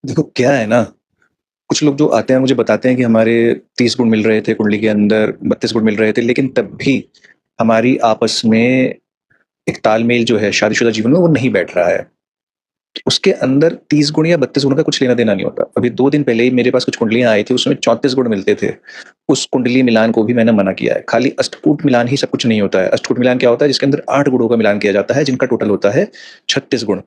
देखो क्या है ना, कुछ लोग जो आते हैं मुझे बताते हैं कि हमारे 30 गुण मिल रहे थे कुंडली के अंदर, 32 गुण मिल रहे थे, लेकिन तब भी हमारी आपस में एक तालमेल जो है शादीशुदा जीवन में वो नहीं बैठ रहा है। उसके अंदर 30 गुण या 32 गुण का कुछ लेना-देना नहीं होता। अभी 2 दिन पहले ही मेरे पास कुछ कुंडलियाँ आई थी, उसमें 34 गुण मिलते थे। उस कुंडली मिलान को भी मैंने मना किया है। खाली अष्टकूट मिलान ही सब कुछ नहीं होता है। अष्टकूट मिलान क्या होता है? जिसके अंदर 8 गुणों का मिलान किया जाता है, जिनका टोटल होता है 36 गुण।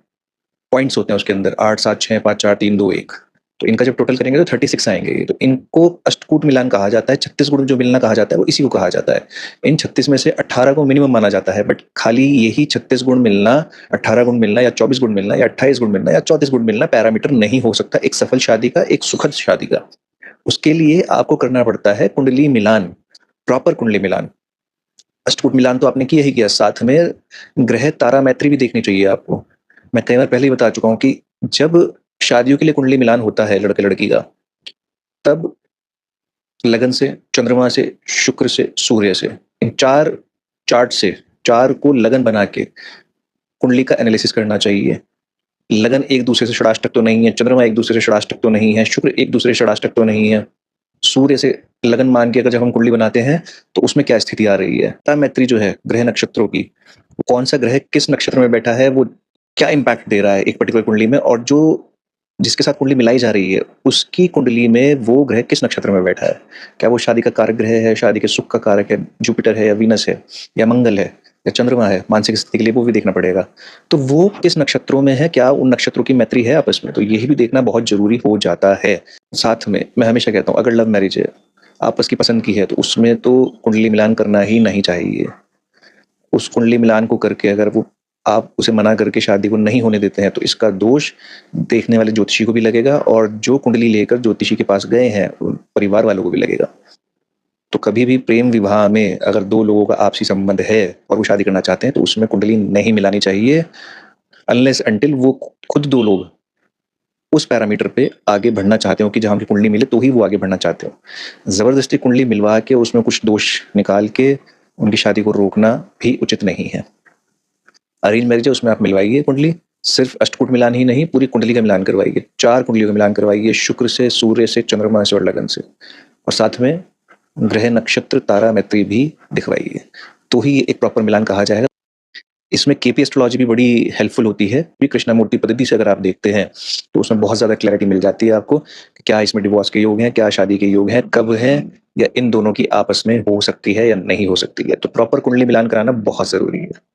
पॉइंट्स होते हैं उसके अंदर 8, 7, 6, 5, 4, 3, 2, 1। तो इनका जब टोटल करेंगे तो 36 आएँगे। तो इनको अष्टकूट मिलान कहा जाता है। 36 गुण जो मिलना कहा जाता है वो इसी को कहा जाता है। इन 36 में से 18 को मिनिमम माना जाता है, बट खाली यही 36 गुण मिलना, 18 गुण मिलना या 24 गुण मिलना या 28 गुण मिलना या 34 गुण मिलना पैरामीटर नहीं हो सकता एक सफल शादी का, एक सुखद शादी का। उसके लिए आपको करना पड़ता है कुंडली मिलान, प्रॉपर कुंडली मिलान। अष्टकूट मिलान तो आपने किया ही किया, साथ में ग्रह तारा मैत्री भी देखनी चाहिए आपको। मैं कई बार पहले ही बता चुका हूँ कि जब शादियों के लिए कुंडली मिलान होता है लड़के-लड़की का, तब लगन से, चंद्रमा से, शुक्र से, सूर्य से, इन 4 चार्ट से 4 को लगन बना के कुंडली का एनालिसिस करना चाहिए। लगन एक-दूसरे से षडाष्टक तो नहीं है, चंद्रमा एक-दूसरे से षडाष्टक तो नहीं है, शुक्र एक-दूसरे से षडाष्टक तो नहीं है। सूर्य से लगन मान के अगर जब हम कुंडली बनाते हैं, तो उसमें क्या स्थिति आ रही है? तारा मैत्री जो है ग्रह नक्षत्रों की, कौन-सा ग्रह किस नक्षत्र में बैठा है, वो क्या इम्पैक्ट दे रहा है एक पर्टिकुलर कुंडली में, और जो जिसके साथ कुंडली मिलाई जा रही है, उसकी कुंडली में वो ग्रह किस नक्षत्र में बैठा है? क्या वो शादी का कारक ग्रह है, शादी के सुख का कारक है, जुपिटर है या वीनस है या मंगल है या चंद्रमा है? मानसिक स्थिति के लिए वो भी देखना पड़ेगा। तो वो किस नक्षत्रों में है, क्या उन नक्षत्रों की मैत्री है आपस में? तो यही भी देखना बहुत ज़रूरी हो जाता है। साथ में मैं हमेशा कहता हूँ, अगर लव मैरिज है, आपस की पसंद की है, तो उसमें तो कुंडली मिलान करना ही नहीं चाहिए। उस कुंडली मिलान को करके अगर वो आप उसे मना करके शादी को नहीं होने देते हैं, तो इसका दोष देखने वाले ज्योतिषी को भी लगेगा, और जो कुंडली लेकर ज्योतिषी के पास गए हैं, उन परिवार वालों को भी लगेगा। तो कभी भी प्रेम विवाह में अगर 2 लोगों का आपसी संबंध है और वो शादी करना चाहते हैं, तो उसमें कुंडली नहीं मिलानी चाहिए, अनलेस अंटिल वो खुद 2 लोग उस पैरामीटर पे आगे बढ़ना चाहते हो कि जहाँ उनकी कुंडली मिले तो ही वो आगे बढ़ना चाहते हो। ज़बरदस्ती कुंडली मिलवा के उसमें कुछ दोष निकाल के उनकी शादी को रोकना भी उचित नहीं है। अरेंज मैरिज है, उसमें आप मिलवाइए कुंडली, सिर्फ अष्टकूट मिलान ही नहीं, पूरी कुंडली का मिलान करवाइए, 4 कुंडलियों का मिलान करवाइए, शुक्र से, सूर्य से, चंद्रमा से और लगन से, और साथ में ग्रह नक्षत्र तारा मैत्री भी दिखवाइए। तो ही एक प्रॉपर मिलान कहा जाएगा। इसमें केपी एस्ट्रोलॉजी भी बड़ी हेल्पफुल होती है। भी कृष्णामूर्ति पद्धति से अगर आप देखते हैं, तो उसमें बहुत ज़्यादा क्लैरिटी मिल जाती है आपको कि क्या इसमें डिवोर्स के योग हैं, क्या शादी के योग हैं, कब हैं, या इन दोनों की आपस में हो सकती है या नहीं हो सकती है। तो प्रॉपर कुंडली मिलान कराना बहुत ज़रूरी है।